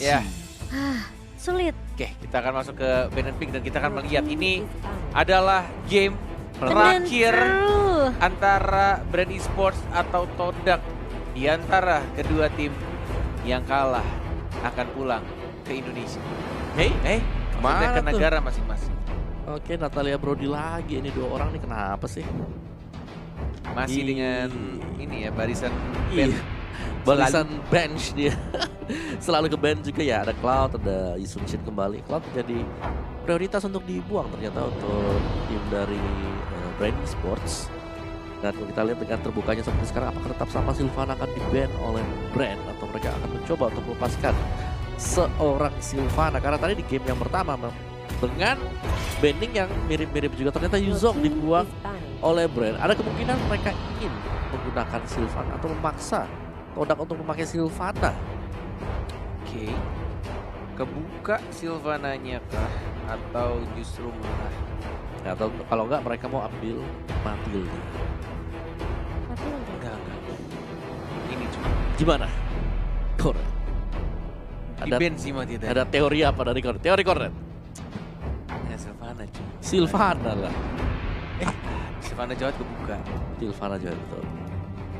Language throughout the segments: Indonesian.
Ya, Sulit. oke, kita akan masuk ke Ben and Pink dan kita akan melihat ini adalah game terakhir antara Brand Esports atau Todak. Di antara kedua tim yang kalah akan pulang ke Indonesia. Maksudnya Mana ke tuh? negara masing-masing. Oke, Natalia Brody lagi. Ini dua orang nih kenapa sih? Masih Ih. dengan ini ya, barisan Ben. Iya, barisan bench dia. Selalu ke bench juga ya. Ada Cloud, ada Yisun Shin kembali. Cloud jadi prioritas untuk dibuang ternyata untuk tim dari Brand Esports. Dan kalau kita lihat dengan terbukanya seperti sekarang, apakah tetap sama Sylvana akan di-ban oleh Brand atau mereka akan mencoba untuk melepaskan seorang Sylvana? Karena tadi di game yang pertama dengan banning yang mirip-mirip juga ternyata Yuzong dibuang oleh Brand. Ada kemungkinan mereka ingin menggunakan Sylvana atau memaksa Todak untuk memakai Sylvana. Oke. Kebuka Sylvananya kah atau justru malah Ya, atau kalau enggak mereka mau ambil Matilda. enggak. Ini cuma Gimana? Kornet. di Ada, Ben sih mati tadi. ada teori apa dari Kornet? Teori Kornet? Ya, Sylvana cuy. Sylvana lah. Sylvana Jawat kebuka. Sylvana juga betul.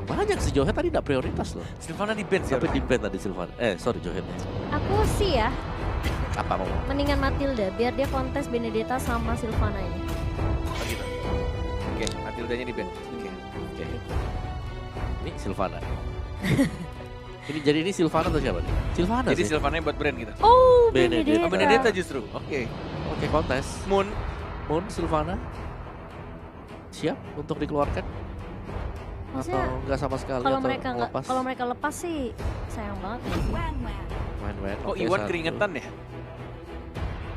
Banyak sih Johet tadi tidak prioritas loh. Sylvana di Ben sih. Sampai di ban tadi Sylvana. Sorry Johetnya. Aku sih ya, Apa mau? mendingan Matilda biar dia kontes Benedetta sama Sylvana ini. Oh gitu. Oke, Matildanya di Ben. Oke. Oke. Ini Sylvana. Jadi ini Sylvana atau siapa nih? Sylvana Jadi sih. Sylvana buat brand gitu. Oh, Benedetta. Oh, Benedetta justru. Oke. Oke, kontes. Moon. Moon Sylvana. Siap untuk dikeluarkan? Maksudnya, Atau enggak sama sekali? Kalau atau mereka nggak, melepas? kalau mereka lepas sih sayang banget. Main-main. Oh, Oke, Iwan satu. keringetan ya?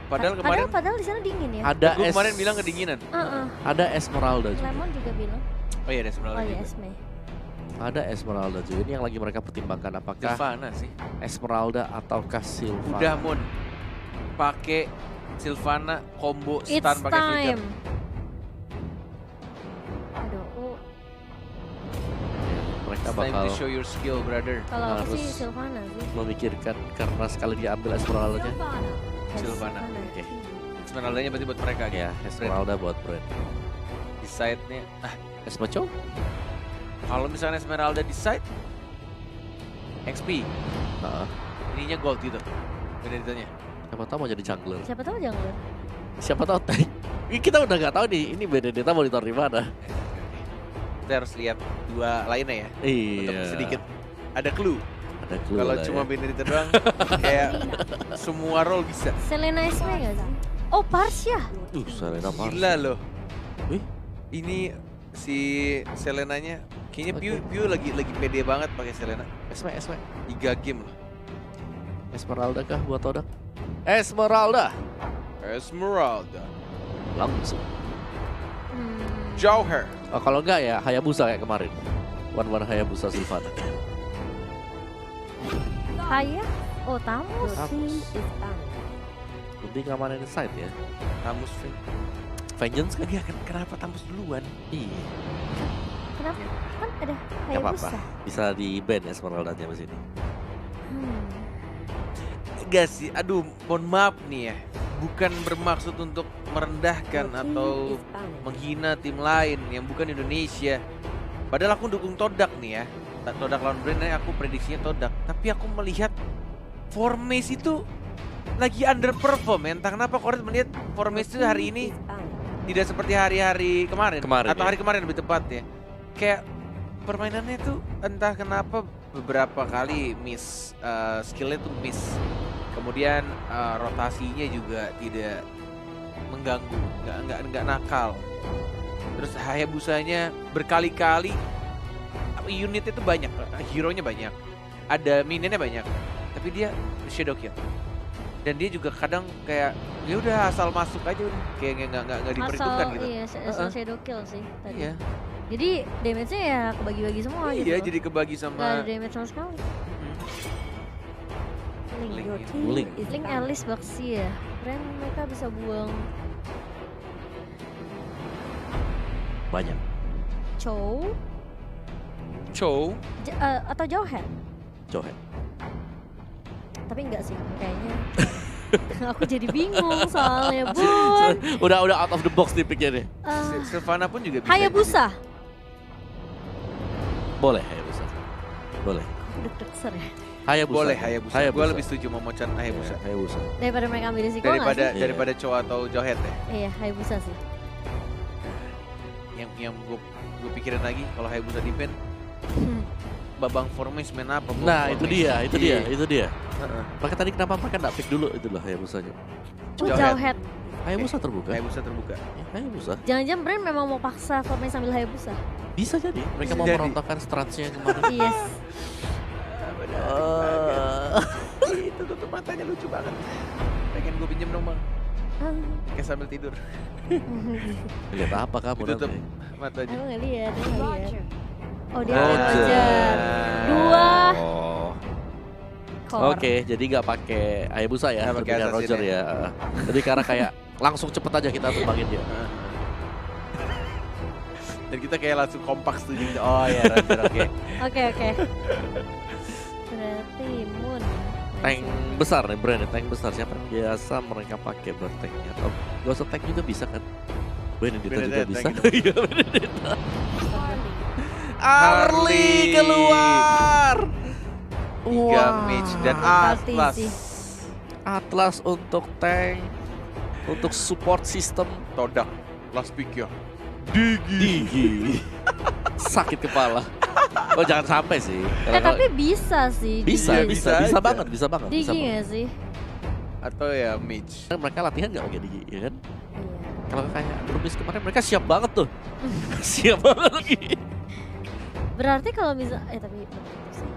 Padahal kemarin Padahal di sana dingin ya. Ada gue kemarin bilang kedinginan. Ada Esmeralda juga. Lemon juga bilang. Oh iya, ada Esmeralda Oh iya, juga. Esme. Ada Esmeralda juga. Ini yang lagi mereka pertimbangkan apakah Sylvana sih. Esmeralda ataukah Sylvana. Udah Moon. Pakai Sylvana combo It's stun pakai flicker. time. Aduh, Mereka It's time bakal to show your skill, brother. kalau aku Harus. sih Sylvana sih. memikirkan karena sekali diambil Esmeralda-nya. Sylvana. Oke. Esmeraldanya berarti buat mereka Ya, Esmeralda buat brand. di side-nya. Esmacho? Kalau misalnya Esmeralda di side XP, Nah, ininya gold gitu. Beneritanya. siapa tahu mau jadi jungler. Siapa tahu jangan. Siapa tahu tank. Kita udah nggak tahu nih, ini Benedetta mau ditaruh di mana. Kita harus lihat dua lainnya ya. Untuk Iya. sedikit ada clue. Ada clue Kalau lah cuma ya. Benedetta doang, kayak semua role bisa. Selena Esme nggak sih? Oh, Parsha. Selena Mars. Gila loh. Wih. Ini si Selenanya kayaknya Oke. Piu lagi pede banget pakai Selena. Esme. 3 game loh. Esmeralda kah buat Todak? Esmeralda. Esmeralda. Langsung. Jauher. Oh, kalau enggak ya Hayabusa kayak kemarin. One Hayabusa Sylvana. Haya. Oh, Tamus. Tamus. Lebih ngamanin side ya. Tamus Fin. Vengeance kan? Iya kan kenapa Tamus duluan? Iya. Kenapa? Kan ada Gak apa-apa. Hayabusa. Bisa di ban Esmeralda-nya di sini. Enggak sih, aduh mohon maaf nih ya. Bukan bermaksud untuk merendahkan atau menghina tim lain yang bukan Indonesia. Padahal aku dukung Todak nih ya. Todak lawan Brand aku prediksinya Todak. Tapi aku melihat Formase itu lagi underperform ya. Entah kenapa Kornet melihat Formase itu hari ini tidak seperti hari-hari kemarin. Atau ya. hari kemarin lebih tepatnya. Kayak permainannya tuh entah kenapa beberapa kali miss, skillnya tuh miss. Kemudian rotasinya juga tidak mengganggu, nggak nakal. Terus Hayabusanya berkali-kali unitnya tuh banyak, hero-nya banyak, ada minionnya banyak, tapi dia shadow kill. Dan dia juga kadang kayak ya udah asal masuk aja udah, kayak nggak diperhitungkan Asal gitu. iya, asal shadow kill sih tadi. Iya. Jadi damage-nya ya kebagi-bagi semua gitu. Iya, jadi kebagi Gak ada sama damage sama sekali. Link. Link Alice Baxi ya. Keren mereka bisa buang Banyak. Chow Chow. atau Johan. Johet. Tapi enggak sih, kayaknya. Aku jadi bingung soalnya, Bun. Udah out of the box nih picknya nih. Sylvana pun juga bisa. Hayabusa. Boleh Hayabusa. Boleh. Deg-deg ser ya. Hayabusa. Boleh Hayabusa. Gue lebih setuju Momo-chan Hayabusa. Hayabusa. Daripada mereka ambil risiko nggak sih? Daripada Cho atau Johet ya. Iya, Hayabusa sih. Yang gue pikirin lagi kalau Hayabusa di ban, Babang Formis main apa? Nah itu dia. Heeh. Maka tadi kenapa mereka nggak pick dulu itu loh Hayabusanya. Jauhead. Hayabusa terbuka. Hayabusa terbuka. Hayabusa. Jangan-jangan brand memang mau paksa formnya sambil Hayabusa. Bisa jadi. Mereka mau Jadi. merontokkan stratsnya kemarin. Yes. Itu tutup matanya lucu banget. Pengen gue pinjem dong bang. Kayak sambil tidur. Lihat apa kamu Tutup nanti? matanya. Aku nggak lihat, aku nggak lihat. Oh dia Roger. ada Roger. Dua. Oh. Core. Oke, jadi nggak pakai Hayabusa ya, Nggak pakai lebih dari assassin Roger ya. Jadi karena kayak langsung cepet aja kita tumbangin dia. Dan kita kayak langsung kompak setuju. Oh ya Roger, oke. Oke. Berarti Moon. Tank besar nih brand, tank besar siapa yang biasa mereka pakai buat tanknya? Oh, gak usah tank juga bisa kan? Benedetta juga Benedetta bisa. gitu. Iya Benedetta. Harley keluar. 3 mage dan Atlas. sih. Atlas untuk tank, untuk support system. Todak. Last pick ya. Digi. Sakit kepala. Oh jangan sampai sih. Tapi bisa sih. Bisa Iya, bisa aja. banget, bisa banget. Digi bisa banget. nggak sih? Atau ya mage. Kan mereka latihan nggak pakai Digi, ya kan? Iya. Kalau kayak Brubis kemarin mereka siap banget tuh. Siap banget lagi. Berarti kalau misal, tapi begitu sih.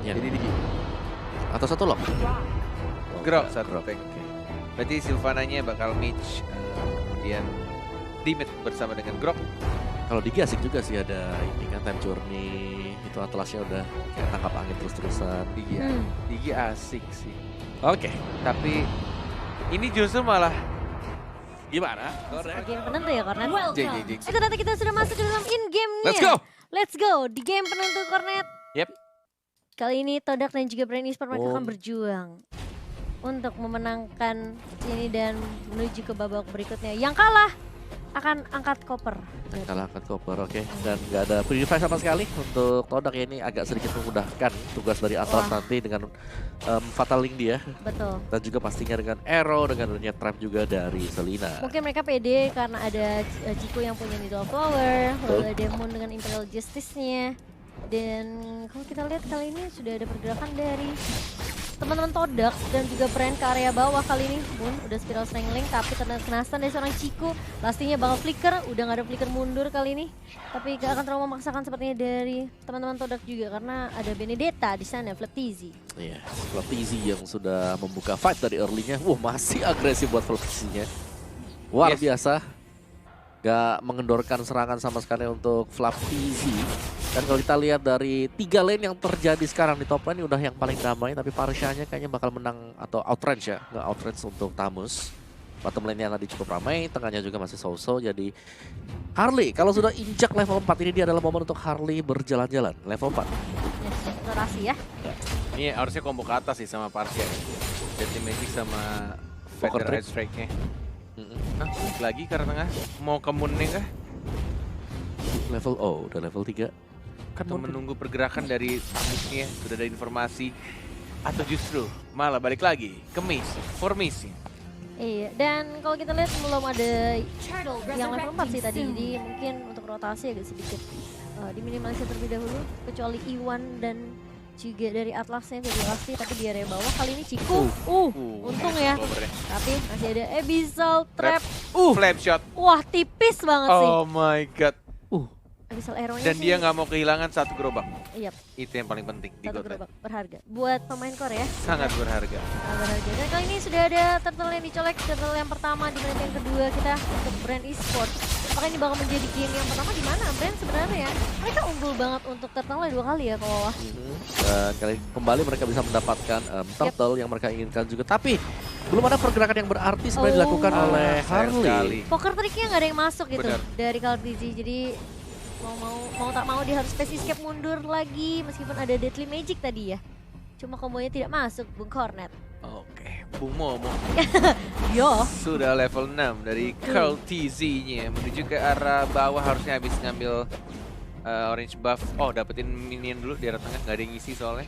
Ya. Jadi Digi. Atau satu loh. Grok satu Grok. tank. Berarti Sylvananya bakal mage. Kemudian Dimit bersama dengan Grok. Kalau Digi asik juga sih ada ini kan time journey. Itu Atlasnya udah kayak tangkap angin terus-terusan. Digi asik sih. Oke. Tapi ini justru malah Gimana? Game penentu ya Kornet. JJJ. Itu ternyata kita sudah masuk ke dalam in-game-nya. Let's go. Let's go di game penentu Kornet. Yep. Kali ini Todak dan juga Brand Esports mereka Oh. akan berjuang untuk memenangkan sini dan menuju ke babak berikutnya. Yang kalah akan angkat koper. Kalah angkat koper, oke. Dan nggak ada purify sama sekali untuk Todak ya, ini agak sedikit memudahkan tugas dari Atlas Wah. nanti dengan Fatal Link dia. Betul. Dan juga pastinya dengan Arrow, dengan adanya Trap juga dari Selina. Mungkin mereka pede karena ada Jiko yang punya Needle Flower, lalu ada Moon dengan Imperial Justice-nya. Dan kalau kita lihat kali ini sudah ada pergerakan dari teman-teman Todak dan juga Brand ke area bawah kali ini. Moon udah spiral strangling tapi terkena kenasan dari seorang Chico. Pastinya bakal flicker, udah gak ada flicker mundur kali ini. Tapi gak akan terlalu memaksakan sepertinya dari teman-teman Todak juga karena ada Benedetta di sana, Flaptizi. Iya, Flaptizi yang sudah membuka fight dari early-nya. Wah, masih agresif buat Flaptizi-nya. Luar biasa. Gak mengendorkan serangan sama sekali untuk Flaptizi. Dan kalau kita lihat dari 3 lane yang terjadi sekarang di top lane, ini udah yang paling damai. Tapi Parshanya kayaknya bakal menang atau outrange ya. Nggak outrange untuk Tamus. Bottom lane-nya tadi cukup ramai, tengahnya juga masih so-so. Jadi Harley, kalau sudah injak level 4 ini dia adalah momen untuk Harley berjalan-jalan. Level 4. Yes, eksplorasi ya. Ini harusnya combo ke atas sih sama Parsia. Deadly Magic sama Poker Feather Trip. Eye Strike-nya. Hah? Balik lagi ke arah tengah? Mau ke Moon-nya kah? Level, oh udah level 3. Atau menunggu pergerakan dari Tamusnya? Sudah ada informasi? Atau justru malah balik lagi ke formasi? Iya, dan kalau kita lihat belum ada yang level 4 sih tadi, jadi mungkin untuk rotasi agak sedikit diminimalisir terlebih dahulu, kecuali Iwan dan juga dari Atlasnya jadi pasti, tapi di area bawah kali ini Chico, untung ya, tapi masih ada Abyssal Trap, Flame shot. wah tipis banget sih, Oh my god. Abyssal Arrow-nya Dan sih, dia nggak mau kehilangan satu gerobak. iya, Itu yang paling penting di satu Gauntlet. gerobak berharga buat pemain core ya. Sangat berharga. Berharga. Dan kali ini sudah ada turtle yang dicolek, turtle yang pertama di menit yang kedua kita untuk Brand Esports. Apakah ini bakal menjadi game yang pertama di mana Brand sebenarnya ya? Mereka unggul banget untuk turtle 2 kali ya kalau wah. Dan kembali mereka bisa mendapatkan turtle yang mereka inginkan juga. Tapi belum ada pergerakan yang berarti sebenarnya dilakukan oleh sayang sekali. Harley. Poker triknya nggak ada yang masuk gitu Benar. dari Caldizi. Jadi mau tak mau dia harus space escape mundur lagi meskipun ada Deadly Magic tadi ya. Cuma kombonya tidak masuk, Bung Cornet. Oke, Bung Momo Yo. sudah level 6 dari Curl TZ-nya menuju ke arah bawah, harusnya habis ngambil orange buff. Oh, dapetin minion dulu di arah tengah, nggak ada yang ngisi soalnya.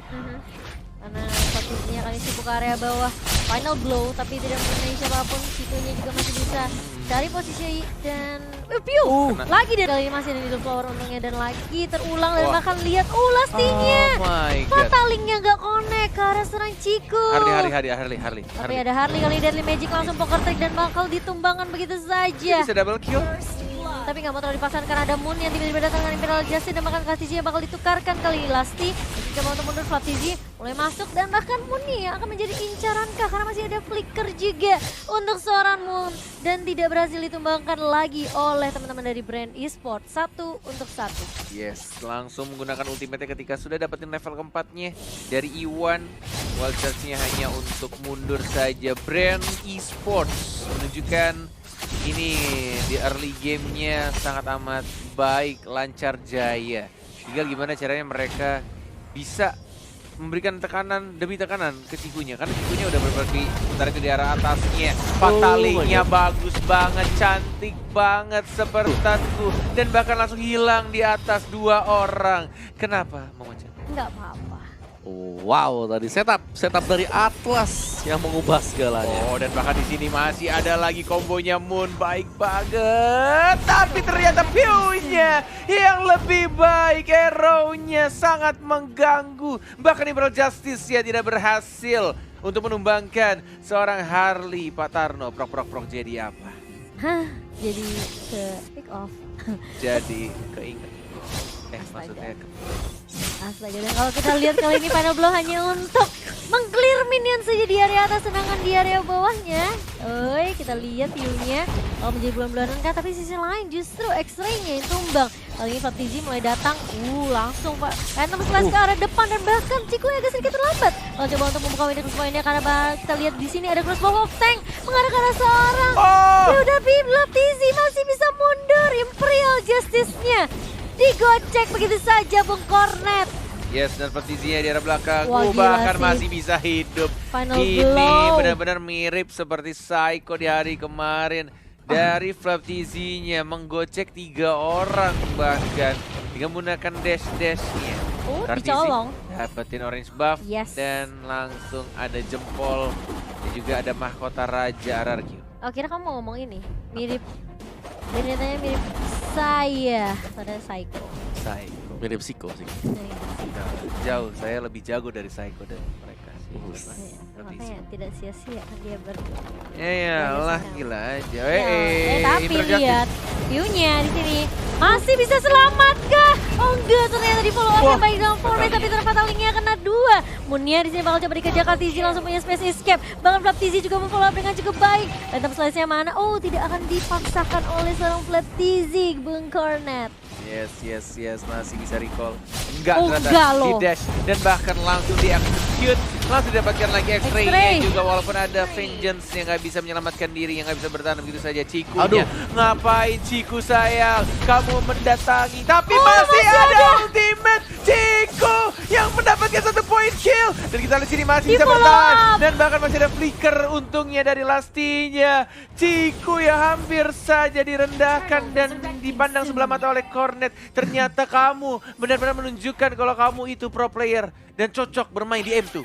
Karena posisinya kali sibuk ke area bawah. Final blow tapi tidak mengenai siapapun. Cikonya juga masih bisa cari posisi dan piu. Lagi dari kali ini masih ada Needle Flower untungnya dan lagi terulang dan bahkan lihat Lastinya. Oh my god. Fatalingnya nggak connect ke arah serang Ciku. Harley. Tapi ada Harley kali ini Deadly Magic langsung poker trick dan bakal ditumbangkan begitu saja. Bisa double kill. Tapi nggak mau terlalu dipasangkan karena ada Moon yang tiba-tiba datang dengan Imperial Justice dan bahkan Kha'Zix bakal ditukarkan kali ini. Lasti coba untuk mundur, Kha'Zix mulai masuk dan bahkan Moon nih akan menjadi incaran kah karena masih ada flicker juga untuk seorang Moon dan tidak berhasil ditumbangkan lagi oleh teman-teman dari brand eSport 1-1. Yes, langsung menggunakan ultimate ketika sudah dapetin level keempatnya dari Iwan. Wild Charge-nya hanya untuk mundur saja. Brand eSports menunjukkan ini di early game-nya sangat amat baik, lancar jaya. Tinggal gimana caranya mereka bisa memberikan tekanan demi tekanan ke Cikunya. Karena Cikunya udah berbagi sementara itu di arah atasnya. Fatalingnya bagus banget, cantik banget sepertanku. Dan bahkan langsung hilang di atas 2 orang. Kenapa, Momocan? Nggak apa-apa. Wow, tadi setup dari Atlas yang mengubah segalanya. Oh, dan bahkan di sini masih ada lagi kombonya Moon, baik banget. Tapi ternyata view-nya yang lebih baik, arrow-nya sangat mengganggu. Bahkan Imperial Justice ya tidak berhasil untuk menumbangkan seorang Harley. Pak Tarno, prok jadi apa? Jadi ke pick off. Jadi keinget. Maksudnya Astaga, dan kalau kita lihat kali ini Final Blow hanya untuk meng-clear minion saja di area atas, sedangkan di area bawahnya. Oi, kita lihat view-nya kalau menjadi bulan-bulanan kan, tapi sisi lain justru X-ray-nya yang tumbang. Kali ini Flaptz mulai datang, langsung Pak Phantom Slash ke arah depan dan bahkan Ciku agak sedikit terlambat. Kalau coba untuk membuka window crossbow-nya karena kita lihat di sini ada crossbow of tank mengarah ke arah seorang. Tapi Flaptz masih bisa mundur. Imperial Justice-nya digocek begitu saja Bung Cornet. Yes, dan posisinya di arah belakang. Wah, Bahkan sih. masih bisa hidup. Final Ini blow. benar-benar mirip seperti Psycho di hari kemarin. Dari Flaptz-nya menggocek 3 orang bahkan dengan menggunakan dash-dashnya. Dicolong. Dapetin orange buff. Yes. Dan langsung ada jempol. Dan juga ada mahkota Raja RRQ. Oh, kira kamu mau ngomong ini. Mirip. Beritanya mirip saya pada Psycho. Psycho. Mirip Psycho sih. Jauh, saya lebih jago dari Psycho dan mereka sih. Makanya tidak sia-sia kan dia berdua. Yalah, gila aja. Tapi lihat view-nya di sini masih bisa selamat kah? Oh enggak, ternyata di follow up yang baik dalam Fortnite, tapi ternyata fatalingnya kena 2. Moonnya di sini bakal coba dikejar Kha'Zix, langsung punya space escape. Bahkan Flaptz juga memfollow up dengan cukup baik. Phantom Slash-nya mana? Oh, tidak akan dipaksakan oleh seorang Flaptz, Bung Cornet. Yes, masih bisa recall. Enggak, enggak di loh. dash dan bahkan langsung di execute. Langsung didapatkan lagi X-ray-nya juga, walaupun ada Vengeance yang nggak bisa menyelamatkan diri, yang nggak bisa bertahan begitu saja. Cikunya, ngapain Ciku sayang? Kamu mendatangi, tapi masih ada ultimate Ciku yang mendapatkan 1 point kill. Dan kita lihat sini masih bisa bertahan. Dan bahkan masih ada flicker untungnya dari Lastinya. Ciku ya hampir saja direndahkan dan dipandang sebelah mata oleh Cornet. Ternyata kamu benar-benar menunjukkan kalau kamu itu pro player dan cocok bermain di M2.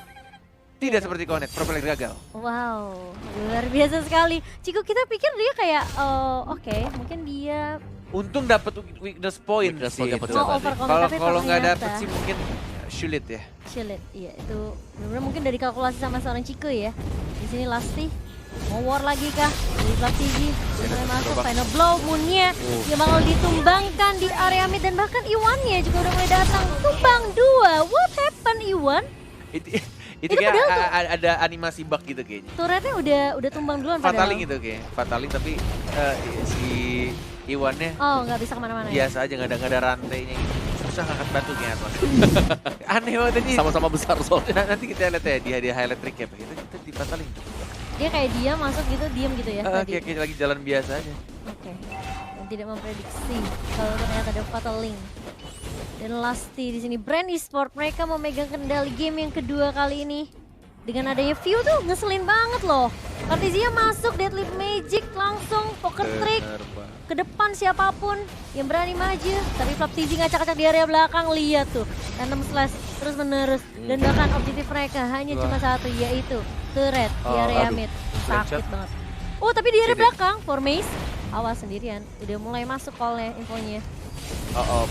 Tidak seperti Cornet, pro player gagal. Wow, luar biasa sekali. Ciku kita pikir dia kayak, oke, mungkin dia Untung dapat weakness point Weakness sih. point dapat itu. siapa nih? Kalau nggak dapat sih mungkin sulit ya. Sulit, iya itu benar-benar mungkin dari kalkulasi sama seorang Ciku ya. Di sini Lasti mau war lagi kah? Dari Flaptz mulai masuk final blow, Moonnya yang bakal ditumbangkan di area mid dan bahkan Iwannya juga udah mulai datang tumbang 2. What happened Iwan? Itu kayak ada animasi bug gitu kayaknya. Turretnya udah tumbang duluan padahal. Fataling itu kayak Fataling, tapi si Iwannya nggak bisa kemana-mana biasa aja, nggak ada rantainya gitu. Susah ngangkat batu kayak Atlas. Aneh banget ini. Sama-sama besar soalnya. Nanti kita lihat ya di highlight recap ya. Kita di Fataling. Dia kayak dia masuk gitu, diem gitu ya tadi. Kayak lagi jalan biasa aja. Oke. Dan tidak memprediksi kalau ternyata ada Fatal Link. Dan Lasti di sini Brand Esport mereka memegang kendali game yang kedua kali ini. Dengan adanya view tuh ngeselin banget loh. Kartizia masuk, Deadly Magic langsung poker trick ke depan siapapun yang berani maju. Tapi Flap TZ ngacak-ngacak di area belakang, lihat tuh. Random slash terus menerus. Dan bahkan objektif mereka hanya cuma satu, yaitu turret di area mid. Sakit banget. Oh tapi di area belakang, Formace awas sendirian. Udah mulai masuk call-nya, infonya.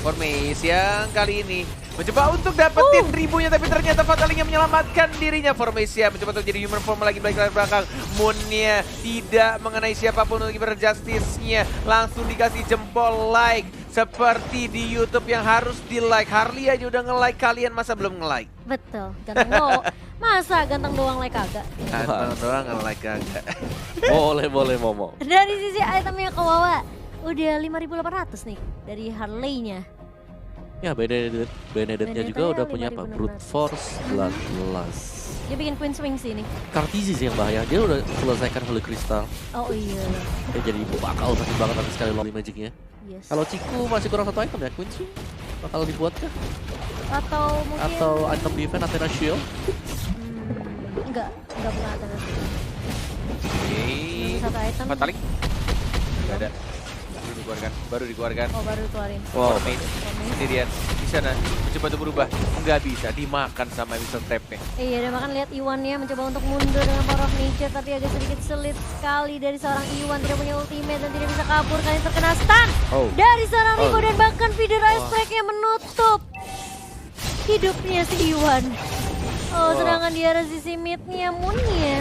Formace yang kali ini mencoba untuk dapetin ribunya, tapi ternyata Fataling yang menyelamatkan dirinya. Formace ya mencoba untuk jadi human form lagi balik ke belakang. Moonnya tidak mengenai siapapun untuk kiper Justice-nya. Langsung dikasih jempol like seperti di YouTube yang harus di like. Harley aja udah nge-like, kalian masa belum nge-like? Betul, ganteng doang. Masa ganteng doang like kagak? Ganteng doang nge-like kagak. Boleh Momo. Dari sisi itemnya ke bawah udah 5.800 nih dari Harley-nya. Ya Benedetnya juga udah punya apa? Brute Force 11. Dia bikin Queen Swing sih ini. Kartizia sih yang bahaya, dia udah selesaikan Holy Crystal. Oh iya. Dia jadi bakal sakit banget nanti sekali Loli Magic-nya. Yes. Kalau Ciku masih kurang satu item ya, Queen Swing bakal dibuat kah? Atau mungkin Atau item defense Athena Shield? enggak punya Athena Shield. Oke. Satu item. Fataling? Gak ada. Baru dikeluarkan. Oh baru keluarin. Wow. Formace sendirian di sana mencoba untuk berubah, nggak bisa, dimakan sama Whistle Trap-nya. Iya, dan bahkan lihat Iwan-nya mencoba untuk mundur dengan Power of Nature, tapi agak sedikit sulit sekali dari seorang Iwan, tidak punya ultimate dan tidak bisa kabur kali ini terkena stun dari seorang Rico dan bahkan feeder Ice Strike yang menutup hidupnya si Iwan. Sedangkan di arah sisi mid-nya Moon-nya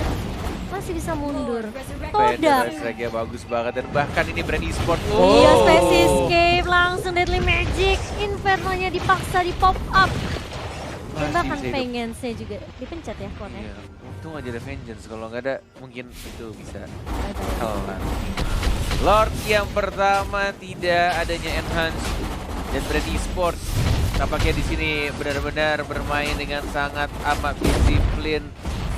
masih bisa mundur. Todak. Strike-nya bagus banget dan bahkan ini Brand Esport. Iya, Space Escape langsung Deadly Magic. Inferno-nya dipaksa di pop up. Dan bahkan Vengeance-nya juga dipencet ya konnya. Iya, untung aja ada Vengeance, kalau nggak ada mungkin itu bisa kelar. Lord yang pertama tidak adanya enhance dan Brand Esport tampaknya di sini benar-benar bermain dengan sangat amat disiplin,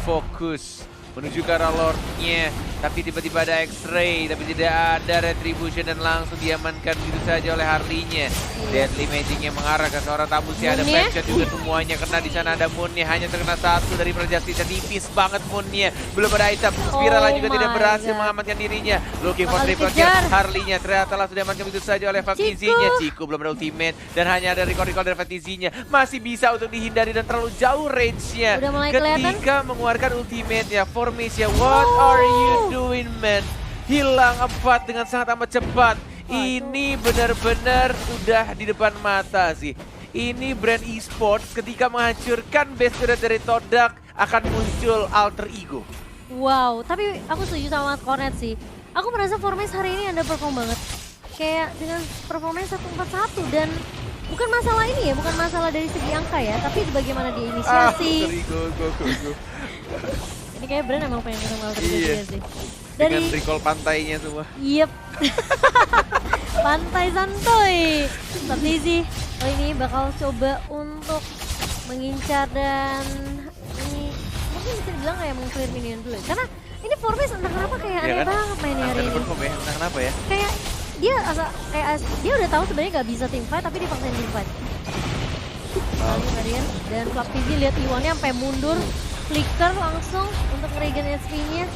fokus menuju ke arah Lord-nya, tapi tiba-tiba ada X-Ray, tapi tidak ada Retribution dan langsung diamankan begitu saja oleh Harley-nya. Deadly Magic-nya mengarah ke seorang Tamusi, ada Faction juga, semuanya kena di sana. Ada Moon-nya, hanya terkena satu dari Perjustice, tipis banget Moon-nya. Belum ada item, Spiral juga tidak berhasil mengamankan dirinya. Looking for triple kill, Harley-nya ternyata langsung diamankan begitu saja oleh Fatizi-nya. Ciku belum ada ultimate dan hanya ada recall dari Fatizi-nya. Masih bisa untuk dihindari dan terlalu jauh range-nya. Ketika mengeluarkan ultimate-nya, Formace, what are you doing, man? Hilang 4 dengan sangat amat cepat. Ini benar-benar udah di depan mata sih. Ini Brand Esports ketika menghancurkan base turret dari Todak akan muncul alter ego. Wow, tapi aku setuju sama Cornet sih. Aku merasa Formace hari ini underperform banget. Kayak dengan performanya 141 dan bukan masalah ini ya, bukan masalah dari segi angka ya, tapi bagaimana dia inisiasi. Ini kayak Brand emang pengen ketemu alter ego juga sih. Dengan recall pantainya semua. Yep. Pantai santuy. Tapi sih, ini bakal coba untuk mengincar dan ini mungkin bisa dibilang kayak meng-clear minion dulu. Karena ini Formace entah kenapa kayak aneh banget mainnya hari ini. Entah kenapa ya. Kayak dia udah tahu sebenarnya nggak bisa team fight tapi dipaksain team fight. Dan Flap TZ lihat Iwannya sampai mundur, flicker langsung untuk nge-regen HP-nya.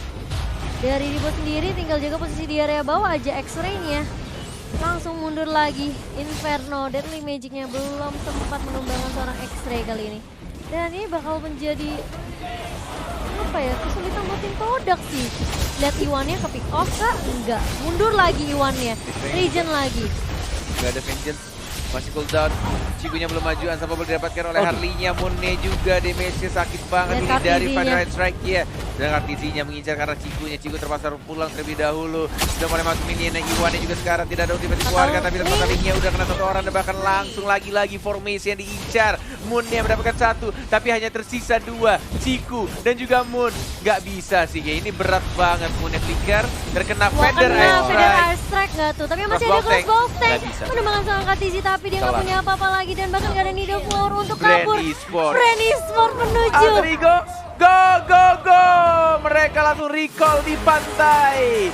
Dari Ribo sendiri tinggal jaga posisi di area bawah aja, X-Ray-nya langsung mundur lagi. Inferno, Deadly Magic-nya belum sempat menumbangkan seorang X-Ray kali ini. Dan ini bakal menjadi apa ya, kesulitan buat tim Todak sih. Lihat Iwannya ke pick off kah? Enggak, mundur lagi Iwannya, regen lagi. Gak ada Vengeance, masih cooldown. Cikunya belum maju, Unstoppable didapatkan oleh Harley-nya. Moon-nya juga damage-nya sakit banget ini dari Fire Strike-nya. Dan Kartizinya mengincar karena Cikunya. Ciku terpaksa pulang terlebih dahulu. Sudah mulai masuk minion, Iwannya juga sekarang tidak ada ultimate dikeluarkan. Tapi tempat Harley-nya udah kena satu orang dan bahkan langsung lagi-lagi Formace yang diincar. Moon-nya mendapatkan satu, tapi hanya tersisa dua. Ciku dan juga Moon. Gak bisa sih, kayak ini berat banget. Moon-nya flicker, terkena Feather Ice Strike. Nggak tuh, tapi masih ada Crossbow Tank. Menemukan seorang Kartizi tapi dia nggak punya apa-apa lagi dan bahkan nggak ada Needle Flower untuk kabur. Brand Esport menuju Alter Ego, go! Mereka langsung recall di pantai.